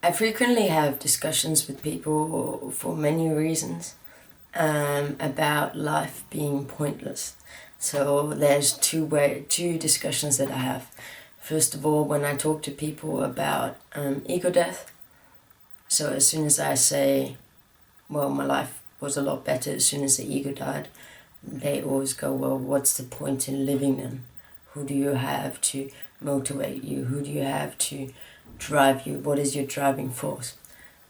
I frequently have discussions with people for many reasons about life being pointless. So there's two discussions that I have. First of all, when I talk to people about ego death, so as soon as I say, well, my life was a lot better as soon as the ego died, they always go, well, what's the point in living then? Who do you have to motivate you? Who do you have to drive you? What is your driving force?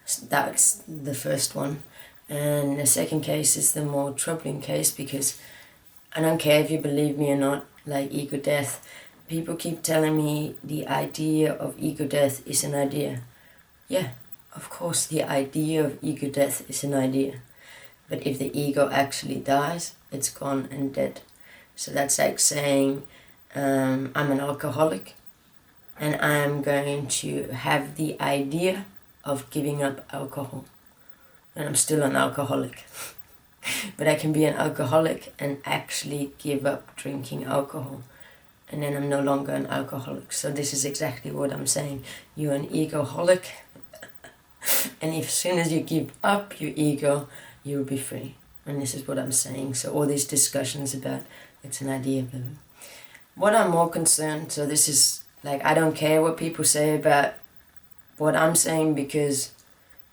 So that's the first one. And the second case is the more troubling case, because I don't care if you believe me or not, like ego death, people keep telling me the idea of ego death is an idea. Yeah, of course the idea of ego death is an idea. But if the ego actually dies, it's gone and dead. So that's like saying I'm an alcoholic and I'm going to have the idea of giving up alcohol. And I'm still an alcoholic. But I can be an alcoholic and actually give up drinking alcohol. And then I'm no longer an alcoholic. So this is exactly what I'm saying. You're an egoholic. And as soon as you give up your ego, you'll be free. And this is what I'm saying. So all these discussions about it's an idea of living. What I'm more concerned, so this is like, I don't care what people say about what I'm saying, because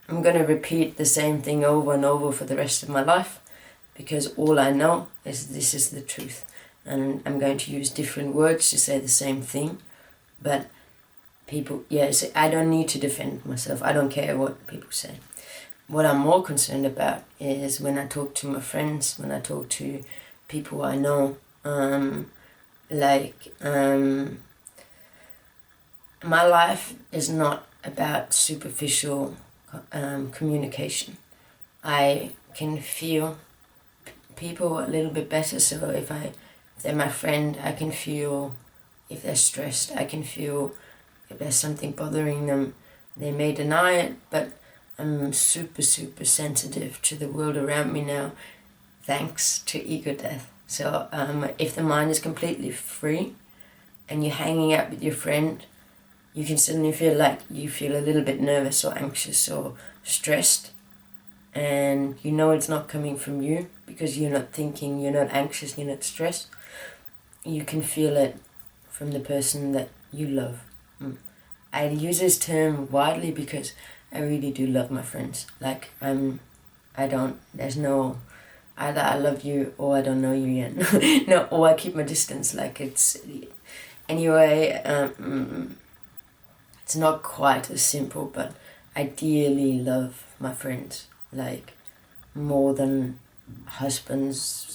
I'm going to repeat the same thing over and over for the rest of my life, because all I know is this is the truth. And I'm going to use different words to say the same thing, but people, yes, I don't need to defend myself. I don't care what people say. What I'm more concerned about is when I talk to my friends, when I talk to people I know, my life is not about superficial communication. I can feel people a little bit better. So if they're my friend, I can feel if they're stressed. I can feel if there's something bothering them. They may deny it, but I'm super sensitive to the world around me now, thanks to ego death. So if the mind is completely free and you're hanging out with your friend, you can suddenly feel like you feel a little bit nervous or anxious or stressed, and you know it's not coming from you because you're not thinking, you're not anxious, you're not stressed. You can feel it from the person that you love. I use this term widely because I really do love my friends. Like there's no, either I love you or I don't know you yet. No, or I keep my distance. Like it's, anyway, it's not quite as simple, but I dearly love my friends, like more than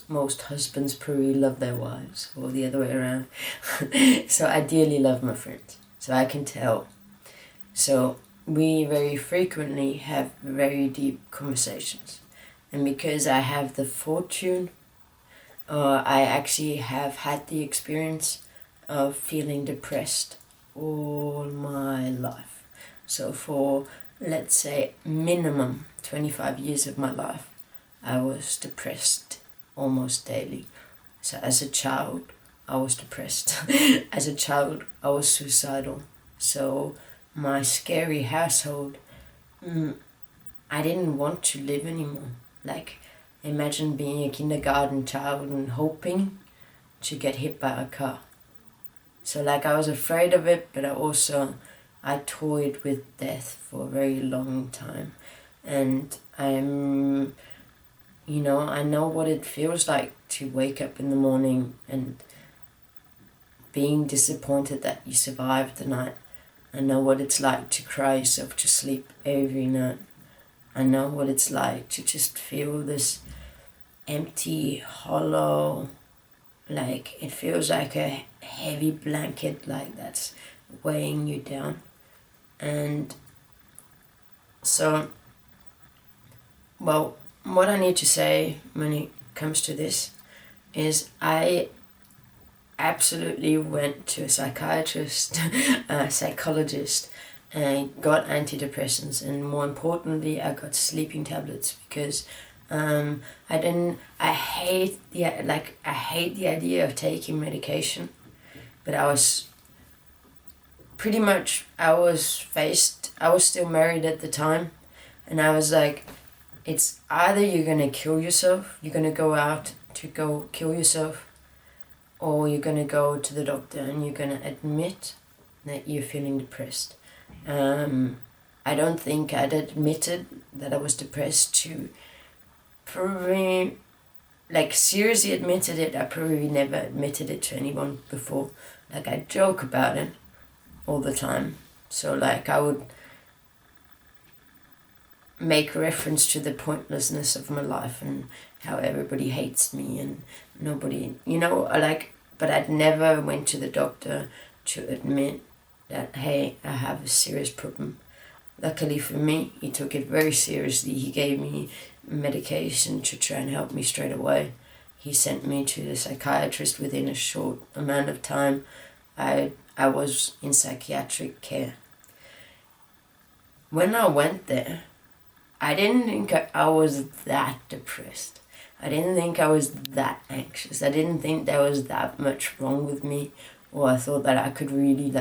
most husbands probably love their wives, or the other way around. So I dearly love my friends, so I can tell. So we very frequently have very deep conversations, and because I have the fortune, I actually have had the experience of feeling depressed all my life. So for, let's say, minimum 25 years of my life, I was depressed almost daily. So as a child, I was depressed. As a child, I was suicidal. So my scary household, I didn't want to live anymore. Like, imagine being a kindergarten child and hoping to get hit by a car. So like, I was afraid of it, but I toyed with death for a very long time. And I know what it feels like to wake up in the morning and being disappointed that you survived the night. I know what it's like to cry yourself to sleep every night. I know what it's like to just feel this empty, hollow, like it feels like a heavy blanket, like that's weighing you down. And so, well, what I need to say when it comes to this is I absolutely went to a psychiatrist, a psychologist, and got antidepressants, and more importantly, I got sleeping tablets, because I hate the idea of taking medication, but I was faced I was still married at the time, and I was like, it's either you're gonna kill yourself, you're gonna go out to go kill yourself, or you're gonna go to the doctor and you're gonna admit that you're feeling depressed. I don't think I'd admitted that I was depressed to probably, like, seriously admitted it. I probably never admitted it to anyone before. Like, I joke about it all the time. So, like, I would make reference to the pointlessness of my life and how everybody hates me and nobody, but I'd never went to the doctor to admit that, hey, I have a serious problem. Luckily for me, he took it very seriously. He gave me medication to try and help me straight away. He sent me to the psychiatrist within a short amount of time. I was in psychiatric care. When I went there, I didn't think I was that depressed. I didn't think I was that anxious. I didn't think there was that much wrong with me, or I thought that I could really,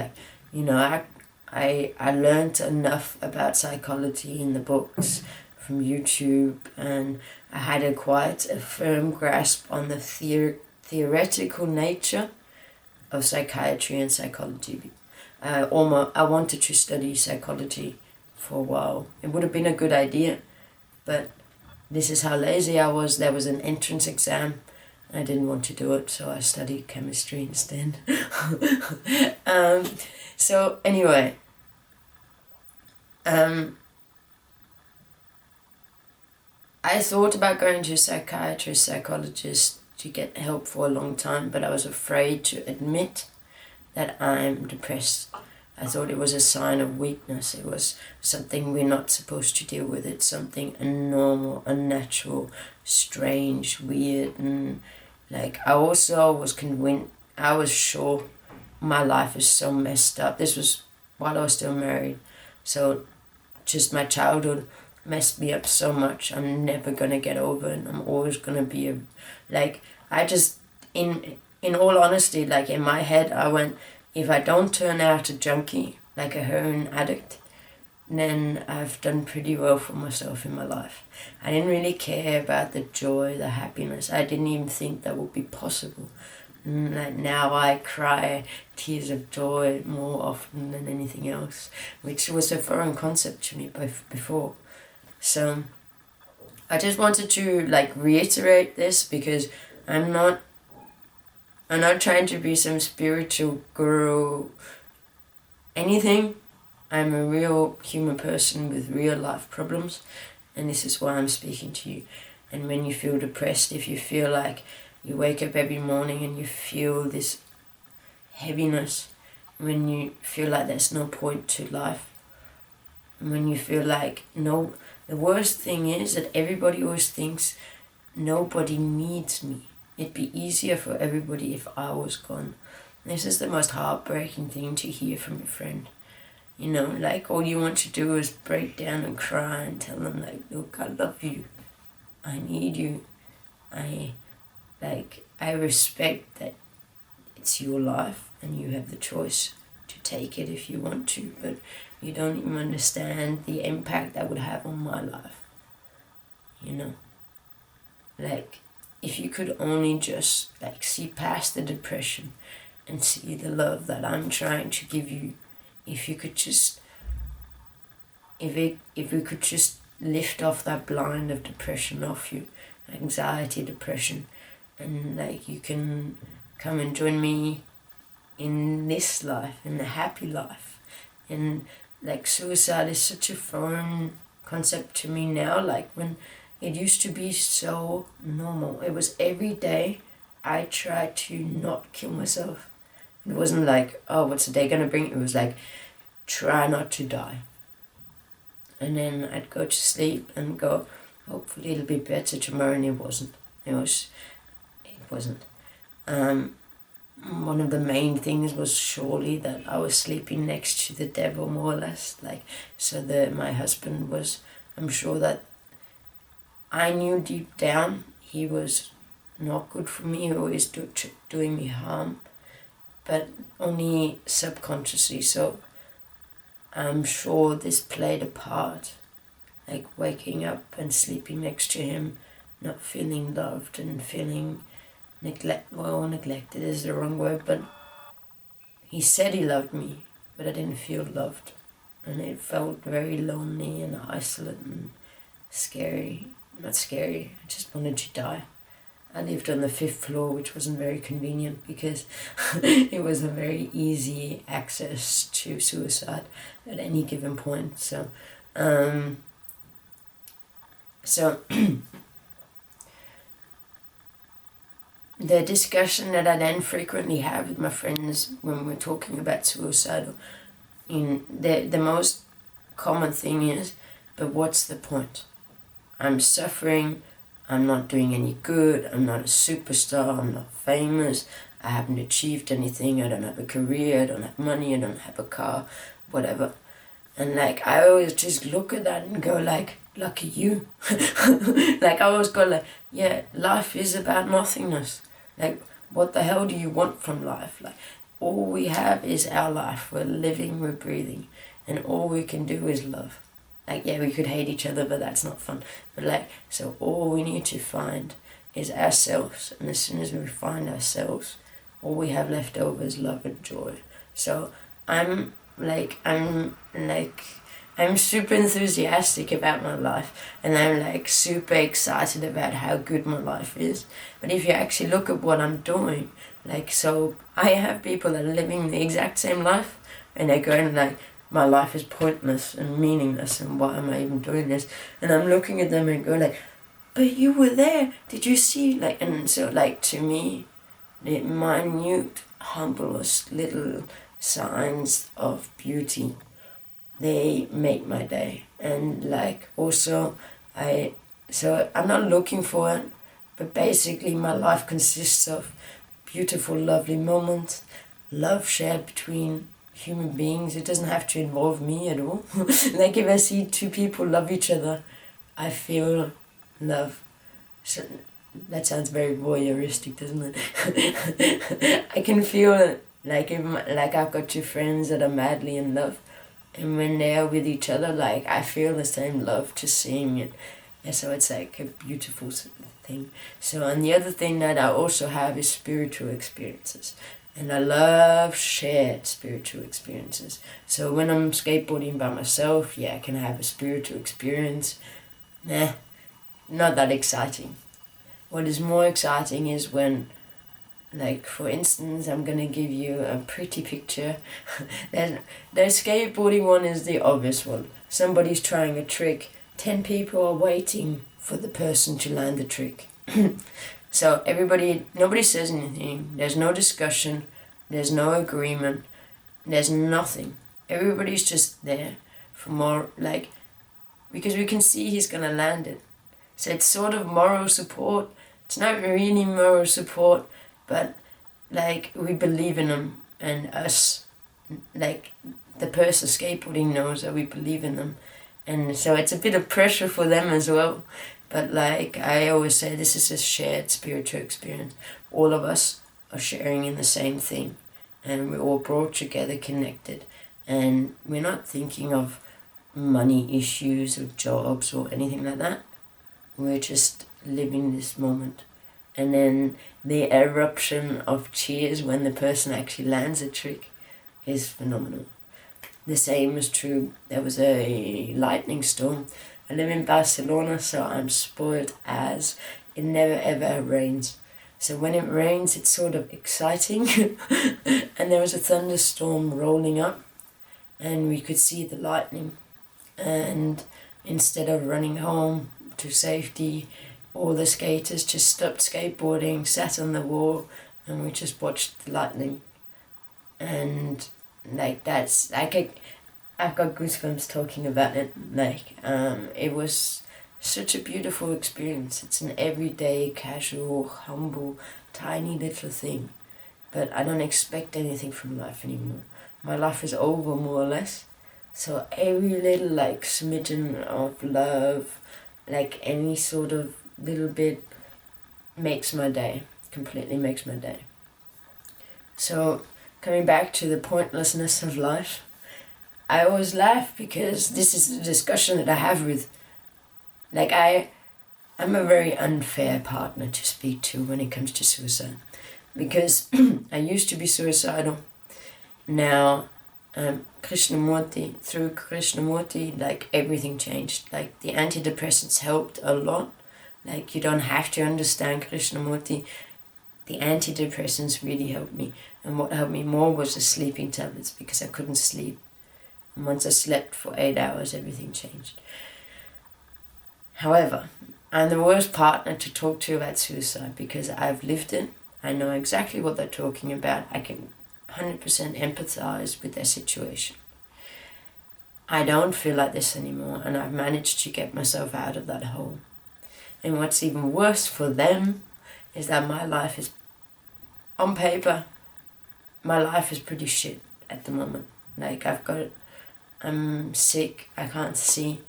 I learned enough about psychology in the books from YouTube, and I had quite a firm grasp on the theoretical nature of psychiatry and psychology. I wanted to study psychology for a while. It would have been a good idea, but this is how lazy I was. There was an entrance exam. I didn't want to do it, so I studied chemistry instead. So anyway, I thought about going to a psychiatrist, psychologist to get help for a long time, but I was afraid to admit that I'm depressed. I thought it was a sign of weakness. It was something we're not supposed to deal with. It's something abnormal, unnatural, strange, weird, and like I also was convinced. I was sure my life is so messed up. This was while I was still married, so just my childhood messed me up so much. I'm never gonna get over it. I'm always gonna be in all honesty, like in my head, I went, if I don't turn out a junkie, like a heroin addict, then I've done pretty well for myself in my life. I didn't really care about the joy, the happiness. I didn't even think that would be possible. Like now I cry tears of joy more often than anything else, which was a foreign concept to me before. So I just wanted to reiterate this, because I'm not trying to be some spiritual guru, anything. I'm a real human person with real life problems, and this is why I'm speaking to you. And when you feel depressed, if you feel like you wake up every morning and you feel this heaviness, when you feel like there's no point to life, and when you feel like the worst thing is that everybody always thinks nobody needs me. It'd be easier for everybody if I was gone. This is the most heartbreaking thing to hear from your friend. All you want to do is break down and cry and tell them, look, I love you. I need you. I respect that it's your life and you have the choice to take it if you want to, but you don't even understand the impact that would have on my life. If you could only just see past the depression and see the love that I'm trying to give you, if we could just lift off that blind of depression off you, anxiety, depression, and you can come and join me in this life, in the happy life. And suicide is such a foreign concept to me now. When it used to be so normal, it was every day I tried to not kill myself. It wasn't what's the day gonna bring? It was try not to die. And then I'd go to sleep and go, hopefully it'll be better tomorrow, and it wasn't. It wasn't. One of the main things was surely that I was sleeping next to the devil, more or less. My husband was, I'm sure that I knew deep down he was not good for me, always doing me harm, but only subconsciously. So I'm sure this played a part, like waking up and sleeping next to him, not feeling loved and feeling neglected is the wrong word, but he said he loved me, but I didn't feel loved. And it felt very lonely and isolated and scary. Not scary, I just wanted to die. I lived on the 5th floor, which wasn't very convenient because it was a very easy access to suicide at any given point. So the discussion that I then frequently have with my friends when we're talking about suicide, the most common thing is, but what's the point? I'm suffering, I'm not doing any good, I'm not a superstar, I'm not famous, I haven't achieved anything, I don't have a career, I don't have money, I don't have a car, whatever. And like, I always just look at that and go like, lucky you. Like, I always go like, yeah, life is about nothingness. Like, what the hell do you want from life? Like, all we have is our life. We're living, we're breathing, and all we can do is love. Like, yeah, we could hate each other, but that's not fun. But like, so all we need to find is ourselves. And as soon as we find ourselves, all we have left over is love and joy. So I'm super enthusiastic about my life, and I'm like super excited about how good my life is. But if you actually look at what I'm doing, like, so I have people that are living the exact same life, and they're going like, my life is pointless and meaningless, and why am I even doing this? And I'm looking at them and go like, but you were there, did you see? Like, and so like, to me, the minute, humblest little signs of beauty, they make my day. And like, also, I'm not looking for it, but basically my life consists of beautiful, lovely moments, love shared between human beings. It doesn't have to involve me at all. Like, if I see two people love each other, I feel love. So that sounds very voyeuristic, doesn't it? I can feel it. Like, like I've got two friends that are madly in love, and when they are with each other, like, I feel the same love just seeing it. And so it's like a beautiful thing. So, and the other thing that I also have is spiritual experiences. And I love shared spiritual experiences. So when I'm skateboarding by myself, yeah, I can have a spiritual experience. Nah, not that exciting. What is more exciting is when, like, for instance, I'm gonna give you a pretty picture. The skateboarding one is the obvious one. Somebody's trying a trick. 10 people are waiting for the person to land the trick. So nobody says anything. There's no discussion. There's no agreement. There's nothing. Everybody's just there for more, like, because we can see he's gonna land it. So it's sort of moral support. It's not really moral support, but like, we believe in them, and us, like, the person skateboarding knows that we believe in them, and so it's a bit of pressure for them as well. But like, I always say, this is a shared spiritual experience. All of us are sharing in the same thing, and we're all brought together, connected, and we're not thinking of money issues or jobs or anything like that. We're just living this moment. And then the eruption of cheers when the person actually lands a trick is phenomenal. The same is true. There was a lightning storm. I live in Barcelona, so I'm spoiled as it never ever rains. So when it rains, it's sort of exciting. And there was a thunderstorm rolling up, and we could see the lightning. And instead of running home to safety, all the skaters just stopped skateboarding, sat on the wall, and we just watched the lightning. And like, that's like, I've got goosebumps talking about it. Like, it was such a beautiful experience. It's an everyday, casual, humble, tiny little thing. But I don't expect anything from life anymore. My life is over, more or less. So every little, like, smidgen of love, like any sort of little bit, makes my day. Completely makes my day. So, coming back to the pointlessness of life, I always laugh because this is the discussion that I have with, like, I'm a very unfair partner to speak to when it comes to suicide, because I used to be suicidal. Now, through Krishnamurti, like, everything changed. Like, the antidepressants helped a lot. Like, you don't have to understand Krishnamurti. The antidepressants really helped me. And what helped me more was the sleeping tablets, because I couldn't sleep. And once I slept for 8 hours, everything changed. However, I'm the worst partner to talk to about suicide, because I've lived it. I know exactly what they're talking about. I can 100% empathize with their situation. I don't feel like this anymore, and I've managed to get myself out of that hole. And what's even worse for them is that my life is, on paper, my life is pretty shit at the moment. Like, I'm sick, I can't see,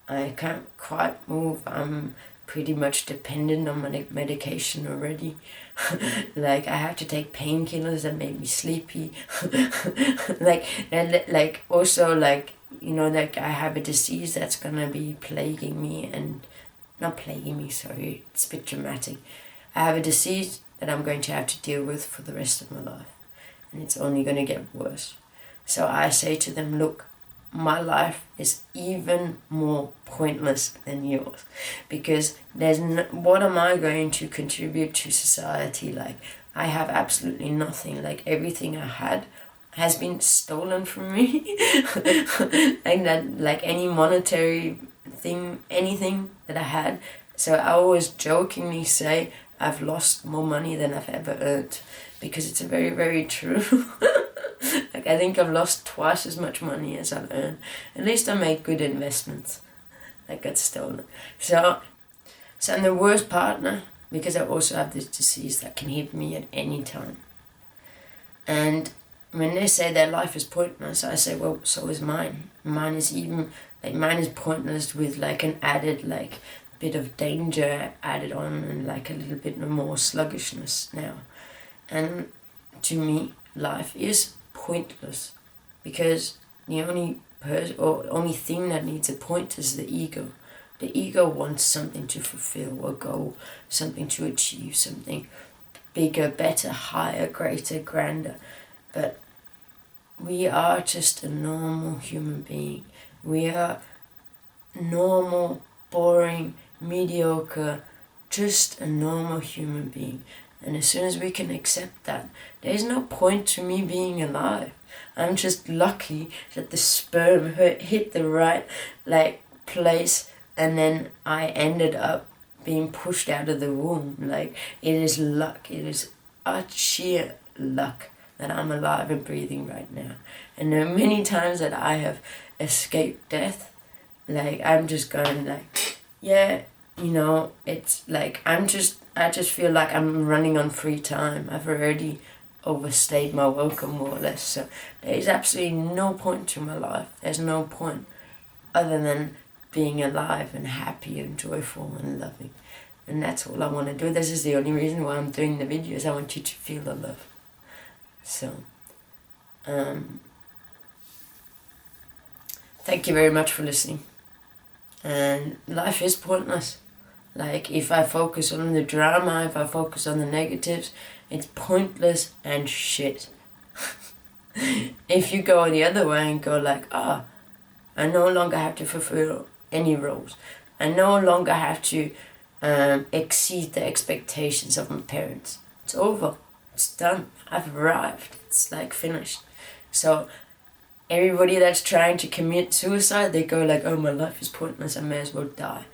I can't quite move, I'm pretty much dependent on my medication already. Like, I have to take painkillers that make me sleepy. like also, like, like, I have a disease that's gonna be plaguing me, and not plaguing me, sorry, it's a bit dramatic. I have a disease that I'm going to have to deal with for the rest of my life, and it's only going to get worse. So I say to them, look, my life is even more pointless than yours, because what am I going to contribute to society? Like, I have absolutely nothing. Like, everything I had has been stolen from me. Like any monetary thing, anything that I had. So I always jokingly say I've lost more money than I've ever earned, because it's very, very true. Like, I think I've lost twice as much money as I've earned. At least I make good investments that got stolen. So I'm the worst partner, because I also have this disease that can hit me at any time. And when they say their life is pointless, I say, well, so is mine. Mine is pointless with, like, an added, like, bit of danger added on, and, like, a little bit more sluggishness now. And to me, life is pointless, because the only thing that needs a point is the ego. The ego wants something to fulfill, a goal, something to achieve, something bigger, better, higher, greater, grander. But we are just a normal human being. We are normal, boring, mediocre, just a normal human being. And as soon as we can accept that, there's no point to me being alive. I'm just lucky that the sperm hit the right, like, place, and then I ended up being pushed out of the womb. Like, it is luck. It is a sheer luck that I'm alive and breathing right now. And there are many times that I have escaped death. Like, I'm just going, like, yeah, it's like, I just feel like I'm running on free time. I've already overstayed my welcome, more or less. So there's absolutely no point to my life. There's no point other than being alive and happy and joyful and loving. And that's all I want to do. This is the only reason why I'm doing the videos. I want you to feel the love. So, thank you very much for listening. And life is pointless. Like, if I focus on the drama, if I focus on the negatives, it's pointless and shit. If you go the other way and go like, I no longer have to fulfill any roles. I no longer have to exceed the expectations of my parents. It's over. It's done. I've arrived. It's like finished. So everybody that's trying to commit suicide, they go like, oh, my life is pointless, I may as well die.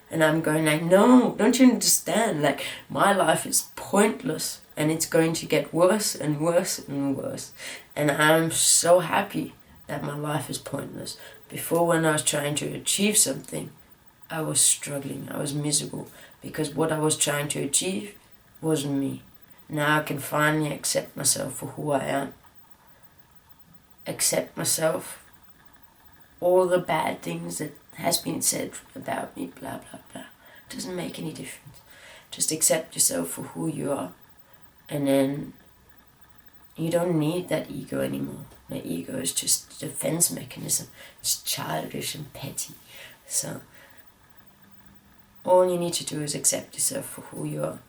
And I'm going like, no, don't you understand? Like, my life is pointless, and it's going to get worse and worse and worse. And I'm so happy that my life is pointless. Before, when I was trying to achieve something, I was struggling, I was miserable, because what I was trying to achieve wasn't me. Now I can finally accept myself for who I am. Accept myself, all the bad things that has been said about me, blah, blah, blah. It doesn't make any difference. Just accept yourself for who you are, and then You don't need that ego anymore. The ego is just a defense mechanism. It's childish and petty. So all you need to do is accept yourself for who you are.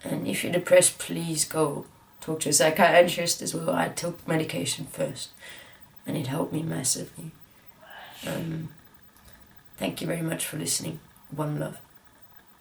And if you're depressed, please go talk to a psychiatrist as well. I took medication first, and it helped me massively. Thank you very much for listening. One love.